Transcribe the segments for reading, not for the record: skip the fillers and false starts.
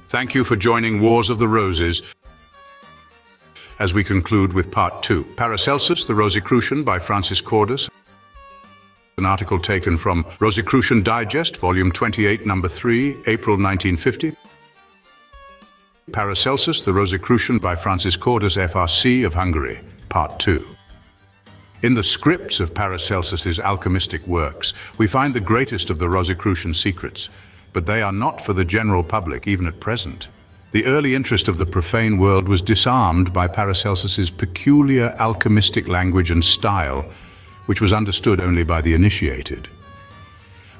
Thank you for joining Wars of the Roses as we conclude with Part 2. Paracelsus, the Rosicrucian by Francis Kordas. An article taken from Rosicrucian Digest, Volume 28, Number 3, April 1950. Paracelsus, the Rosicrucian by Francis Kordas, FRC of Hungary, Part 2. In the scripts of Paracelsus's alchemistic works, we find the greatest of the Rosicrucian secrets, but they are not for the general public even at present. The early interest of the profane world was disarmed by Paracelsus's peculiar alchemistic language and style, which was understood only by the initiated.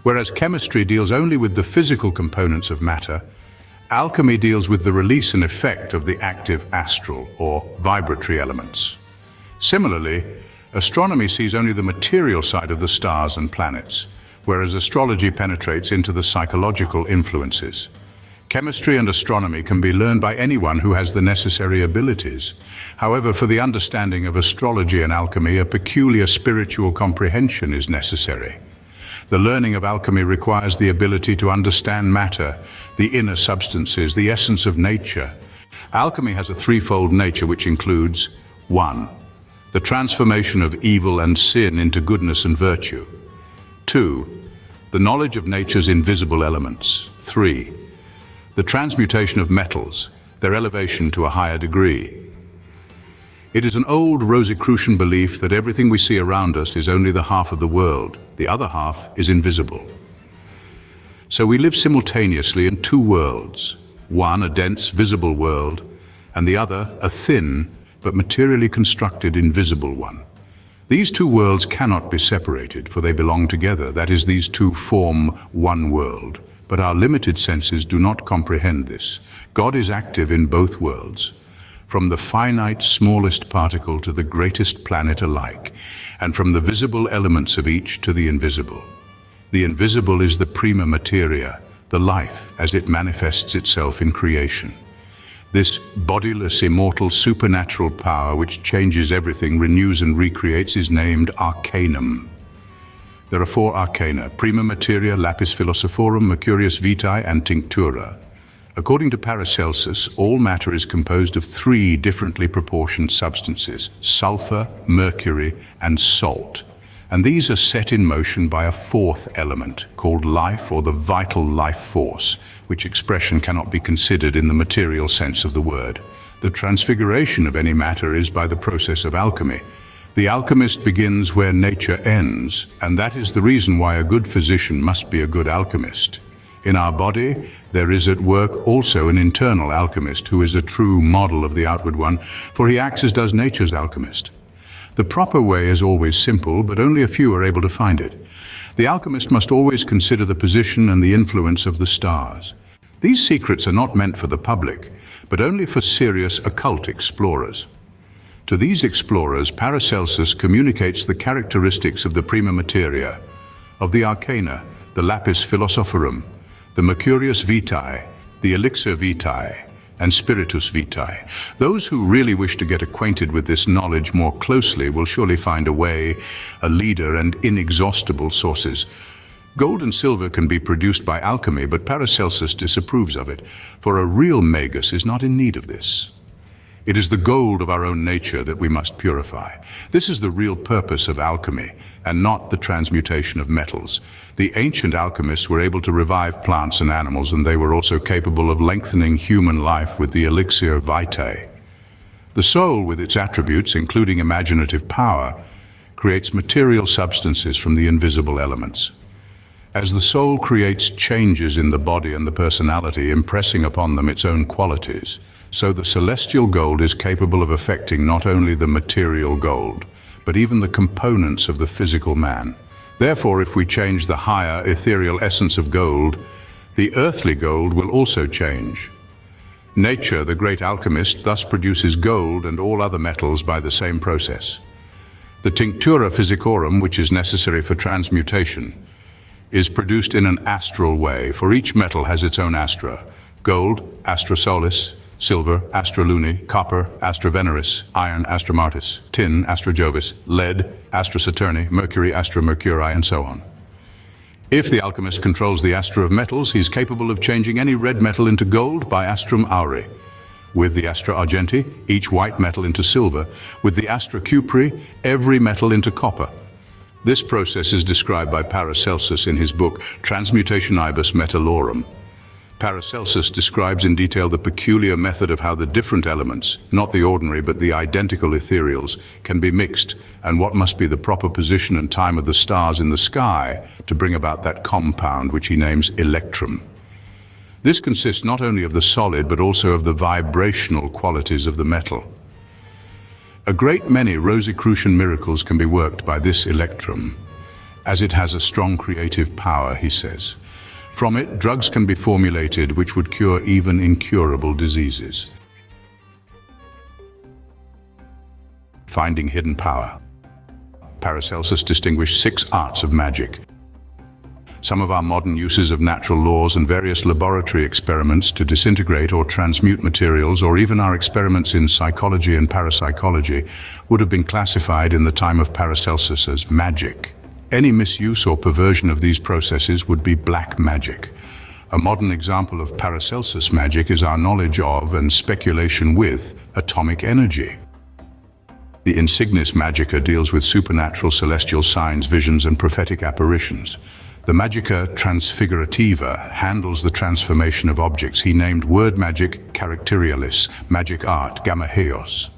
Whereas chemistry deals only with the physical components of matter, alchemy deals with the release and effect of the active astral or vibratory elements. Similarly, astronomy sees only the material side of the stars and planets, whereas astrology penetrates into the psychological influences. Chemistry and astronomy can be learned by anyone who has the necessary abilities. However, for the understanding of astrology and alchemy, a peculiar spiritual comprehension is necessary. The learning of alchemy requires the ability to understand matter, the inner substances, the essence of nature. Alchemy has a threefold nature which includes 1. The transformation of evil and sin into goodness and virtue. 2. The knowledge of nature's invisible elements. 3. The transmutation of metals, their elevation to a higher degree. It is an old Rosicrucian belief that everything we see around us is only the half of the world, the other half is invisible. So we live simultaneously in two worlds, one a dense, visible world, and the other a thin, but materially constructed, invisible one. These two worlds cannot be separated, for they belong together. That is, these two form one world. But our limited senses do not comprehend this. God is active in both worlds, from the finite smallest particle to the greatest planet alike, and from the visible elements of each to the invisible. The invisible is the Prima Materia, the life as it manifests itself in creation. This bodiless, immortal, supernatural power which changes everything, renews and recreates is named Arcanum. There are 4 Arcana: Prima Materia, Lapis Philosophorum, Mercurius Vitae, and Tinctura. According to Paracelsus, all matter is composed of 3 differently proportioned substances: sulfur, mercury, and salt. And these are set in motion by a 4th element, called life, or the vital life force, which expression cannot be considered in the material sense of the word. The transfiguration of any matter is by the process of alchemy. The alchemist begins where nature ends, and that is the reason why a good physician must be a good alchemist. In our body, there is at work also an internal alchemist who is a true model of the outward one, for he acts as does nature's alchemist. The proper way is always simple, but only a few are able to find it. The alchemist must always consider the position and the influence of the stars. These secrets are not meant for the public, but only for serious occult explorers. To these explorers, Paracelsus communicates the characteristics of the Prima Materia, of the Arcana, the Lapis Philosophorum, the Mercurius Vitae, the Elixir Vitae, and Spiritus Vitae. Those who really wish to get acquainted with this knowledge more closely will surely find a way, a leader, and inexhaustible sources. Gold and silver can be produced by alchemy, but Paracelsus disapproves of it, for a real magus is not in need of this. It is the gold of our own nature that we must purify. This is the real purpose of alchemy, and not the transmutation of metals. The ancient alchemists were able to revive plants and animals, and they were also capable of lengthening human life with the elixir vitae. The soul, with its attributes, including imaginative power, creates material substances from the invisible elements. As the soul creates changes in the body and the personality, impressing upon them its own qualities, so the celestial gold is capable of affecting not only the material gold, but even the components of the physical man. Therefore, if we change the higher ethereal essence of gold, the earthly gold will also change. Nature, the great alchemist, thus produces gold and all other metals by the same process. The tinctura physicorum, which is necessary for transmutation, is produced in an astral way, for each metal has its own astra. Gold, Astra Solis; silver, Astra Luni; copper, Astra Veneris; iron, Astra Martis; tin, Astra Jovis; lead, Astra Saturni; mercury, Astra Mercurii, and so on. If the alchemist controls the Astra of metals, he's capable of changing any red metal into gold by Astrum Auri. With the Astra Argenti, each white metal into silver. With the Astra Cupri, every metal into copper. This process is described by Paracelsus in his book Transmutationibus Metallorum. Paracelsus describes in detail the peculiar method of how the different elements, not the ordinary but the identical ethereals, can be mixed, and what must be the proper position and time of the stars in the sky to bring about that compound which he names electrum. This consists not only of the solid but also of the vibrational qualities of the metal. A great many Rosicrucian miracles can be worked by this electrum, as it has a strong creative power, he says. From it, drugs can be formulated which would cure even incurable diseases. Finding hidden power. Paracelsus distinguished 6 arts of magic. Some of our modern uses of natural laws and various laboratory experiments to disintegrate or transmute materials, or even our experiments in psychology and parapsychology, would have been classified in the time of Paracelsus as magic. Any misuse or perversion of these processes would be black magic. A modern example of Paracelsus magic is our knowledge of and speculation with atomic energy. The Insignis Magica deals with supernatural celestial signs, visions, and prophetic apparitions. The Magica Transfigurativa handles the transformation of objects. He named word magic Characterialis, magic art Gammaheos.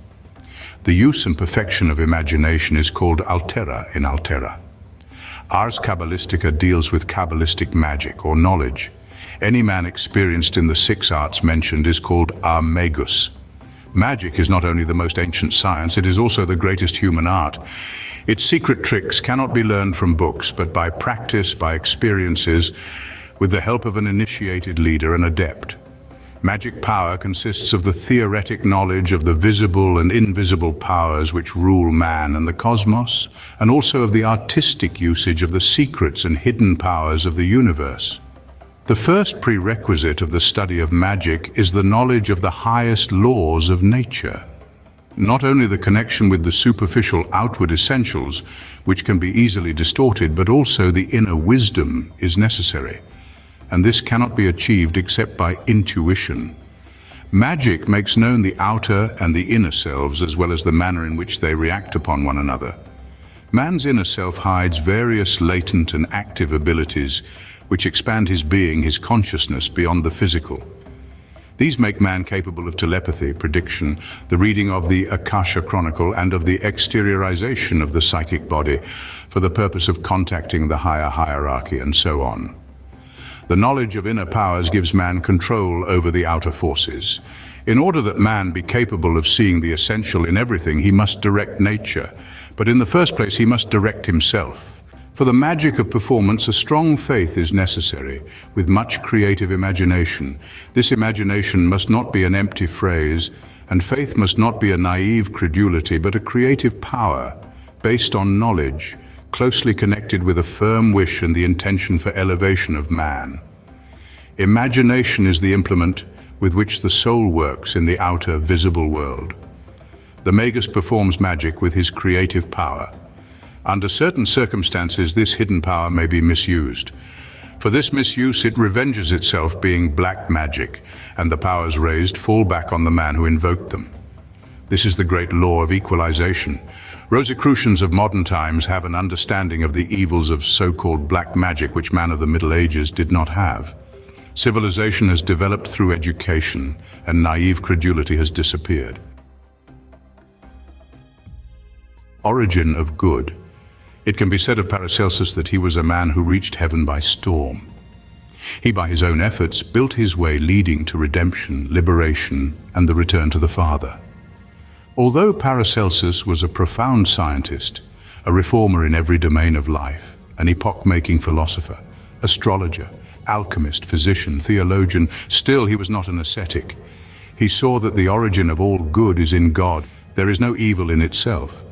The use and perfection of imagination is called Altera in Altera. Ars Kabbalistica deals with Kabbalistic magic or knowledge. Any man experienced in the 6 arts mentioned is called a magus. Magic is not only the most ancient science, it is also the greatest human art. Its secret tricks cannot be learned from books, but by practice, by experiences, with the help of an initiated leader, an adept. Magic power consists of the theoretic knowledge of the visible and invisible powers which rule man and the cosmos, and also of the artistic usage of the secrets and hidden powers of the universe. The first prerequisite of the study of magic is the knowledge of the highest laws of nature. Not only the connection with the superficial outward essentials, which can be easily distorted, but also the inner wisdom is necessary. And this cannot be achieved except by intuition. Magic makes known the outer and the inner selves, as well as the manner in which they react upon one another. Man's inner self hides various latent and active abilities which expand his being, his consciousness, beyond the physical. These make man capable of telepathy, prediction, the reading of the Akasha Chronicle, and of the exteriorization of the psychic body for the purpose of contacting the higher hierarchy, and so on. The knowledge of inner powers gives man control over the outer forces. In order that man be capable of seeing the essential in everything, he must direct nature. But in the first place, he must direct himself. For the magic of performance, a strong faith is necessary, with much creative imagination. This imagination must not be an empty phrase, and faith must not be a naive credulity, but a creative power, based on knowledge, closely connected with a firm wish and the intention for elevation of man. Imagination is the implement with which the soul works in the outer, visible world. The magus performs magic with his creative power. Under certain circumstances, this hidden power may be misused. For this misuse, it revenges itself, being black magic, and the powers raised fall back on the man who invoked them. This is the great law of equalization. Rosicrucians of modern times have an understanding of the evils of so-called black magic which man of the Middle Ages did not have. Civilization has developed through education, and naive credulity has disappeared. Origin of good. It can be said of Paracelsus that he was a man who reached heaven by storm. He, by his own efforts, built his way leading to redemption, liberation, and the return to the Father. Although Paracelsus was a profound scientist, a reformer in every domain of life, an epoch-making philosopher, astrologer, alchemist, physician, theologian, still he was not an ascetic. He saw that the origin of all good is in God. There is no evil in itself.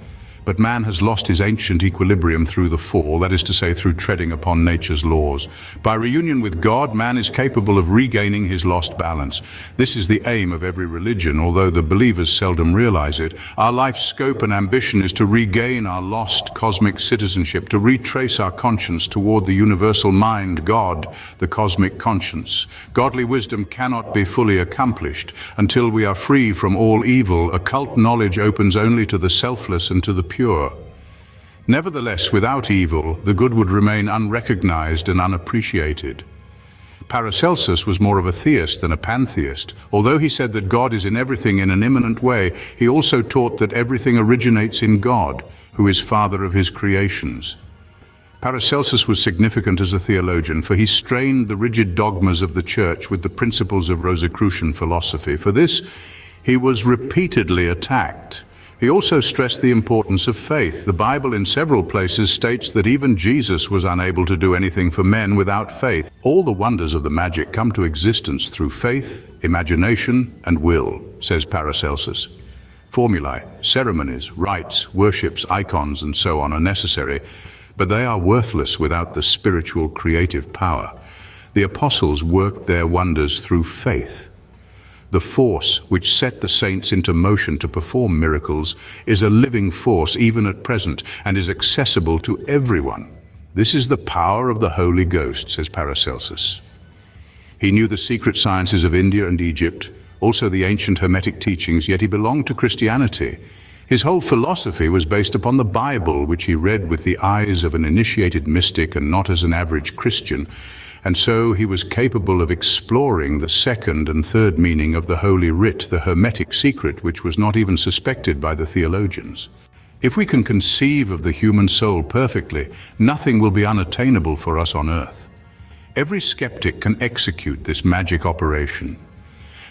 But man has lost his ancient equilibrium through the fall, that is to say, through treading upon nature's laws. By reunion with God, man is capable of regaining his lost balance. This is the aim of every religion, although the believers seldom realize it. Our life's scope and ambition is to regain our lost cosmic citizenship, to retrace our conscience toward the universal mind, God, the cosmic conscience. Godly wisdom cannot be fully accomplished until we are free from all evil. Occult knowledge opens only to the selfless and to the pure. Nevertheless, without evil, the good would remain unrecognized and unappreciated. Paracelsus was more of a theist than a pantheist. Although he said that God is in everything in an immanent way, he also taught that everything originates in God, who is Father of his creations. Paracelsus was significant as a theologian, for he strained the rigid dogmas of the Church with the principles of Rosicrucian philosophy. For this, he was repeatedly attacked. He also stressed the importance of faith. The Bible in several places states that even Jesus was unable to do anything for men without faith. All the wonders of the magic come to existence through faith, imagination, and will, says Paracelsus. Formulae, ceremonies, rites, worships, icons, and so on are necessary, but they are worthless without the spiritual creative power. The apostles worked their wonders through faith. The force which set the saints into motion to perform miracles is a living force even at present and is accessible to everyone. This is the power of the Holy Ghost, says Paracelsus. He knew the secret sciences of India and Egypt, also the ancient Hermetic teachings, yet he belonged to Christianity. His whole philosophy was based upon the Bible, which he read with the eyes of an initiated mystic and not as an average Christian. And so he was capable of exploring the second and third meaning of the Holy Writ, the Hermetic secret, which was not even suspected by the theologians. If we can conceive of the human soul perfectly, nothing will be unattainable for us on earth. Every skeptic can execute this magic operation.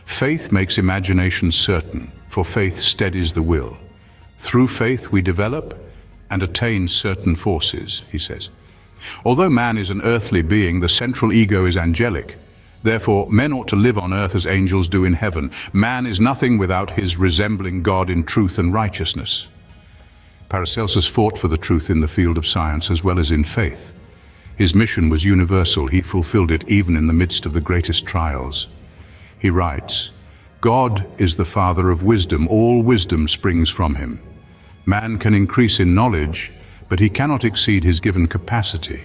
Faith makes imagination certain, for faith steadies the will. Through faith we develop and attain certain forces, he says. Although man is an earthly being, the central ego is angelic. Therefore, men ought to live on earth as angels do in heaven. Man is nothing without his resembling God in truth and righteousness. Paracelsus fought for the truth in the field of science as well as in faith. His mission was universal. He fulfilled it even in the midst of the greatest trials. He writes, "God is the Father of wisdom. All wisdom springs from him. Man can increase in knowledge, but he cannot exceed his given capacity,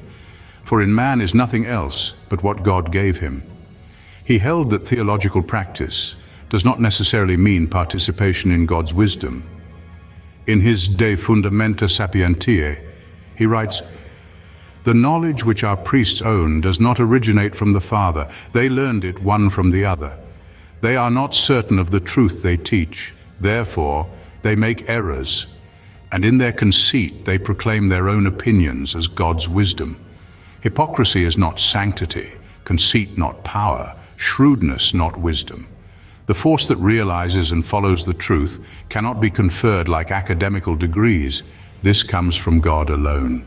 for in man is nothing else but what God gave him." He held that theological practice does not necessarily mean participation in God's wisdom. In his De Fundamenta Sapientiae, he writes, "The knowledge which our priests own does not originate from the Father. They learned it one from the other. They are not certain of the truth they teach. Therefore, they make errors. And in their conceit they proclaim their own opinions as God's wisdom. Hypocrisy is not sanctity, conceit not power, shrewdness not wisdom. The force that realizes and follows the truth cannot be conferred like academical degrees. This comes from God alone.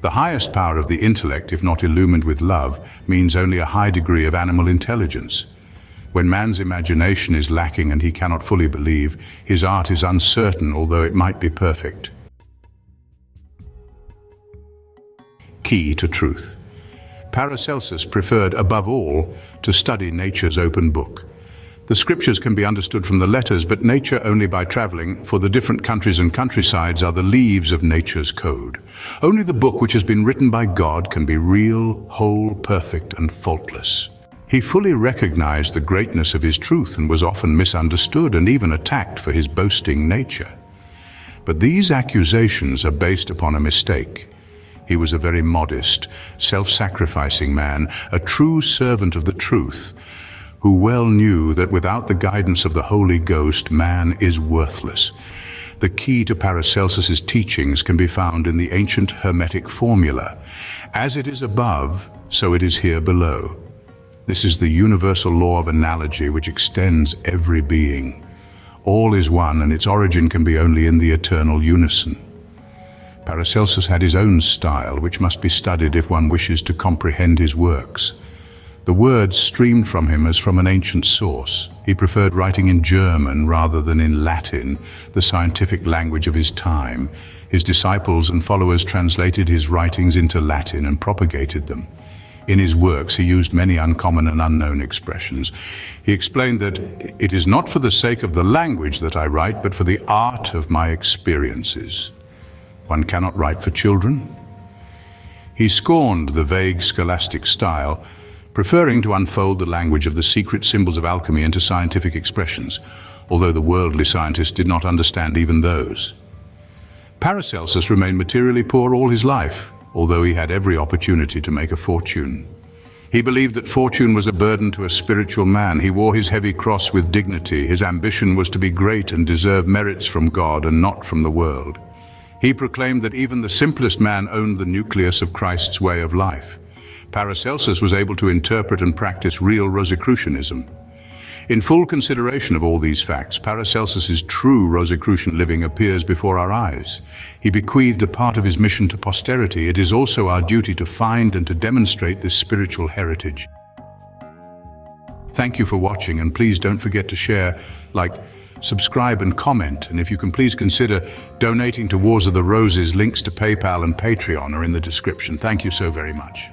The highest power of the intellect, if not illumined with love, means only a high degree of animal intelligence. When man's imagination is lacking and he cannot fully believe, his art is uncertain, although it might be perfect. Key to truth. Paracelsus preferred, above all, to study nature's open book. The scriptures can be understood from the letters, but nature only by traveling, for the different countries and countrysides are the leaves of nature's code. Only the book which has been written by God can be real, whole, perfect, and faultless. He fully recognized the greatness of his truth and was often misunderstood and even attacked for his boasting nature. But these accusations are based upon a mistake. He was a very modest, self-sacrificing man, a true servant of the truth, who well knew that without the guidance of the Holy Ghost, man is worthless. The key to Paracelsus's teachings can be found in the ancient Hermetic formula. As it is above, so it is here below. This is the universal law of analogy which extends every being. All is one, and its origin can be only in the eternal unison. Paracelsus had his own style, which must be studied if one wishes to comprehend his works. The words streamed from him as from an ancient source. He preferred writing in German rather than in Latin, the scientific language of his time. His disciples and followers translated his writings into Latin and propagated them. In his works, he used many uncommon and unknown expressions. He explained that it is not for the sake of the language that I write, but for the art of my experiences. One cannot write for children. He scorned the vague scholastic style, preferring to unfold the language of the secret symbols of alchemy into scientific expressions, although the worldly scientists did not understand even those. Paracelsus remained materially poor all his life, although he had every opportunity to make a fortune. He believed that fortune was a burden to a spiritual man. He wore his heavy cross with dignity. His ambition was to be great and deserve merits from God and not from the world. He proclaimed that even the simplest man owned the nucleus of Christ's way of life. Paracelsus was able to interpret and practice real Rosicrucianism. In full consideration of all these facts, Paracelsus's true Rosicrucian living appears before our eyes. He bequeathed a part of his mission to posterity. It is also our duty to find and to demonstrate this spiritual heritage. Thank you for watching, and please don't forget to share, like, subscribe and comment. And if you can, please consider donating to Wars of the Roses. Links to PayPal and Patreon are in the description. Thank you so very much.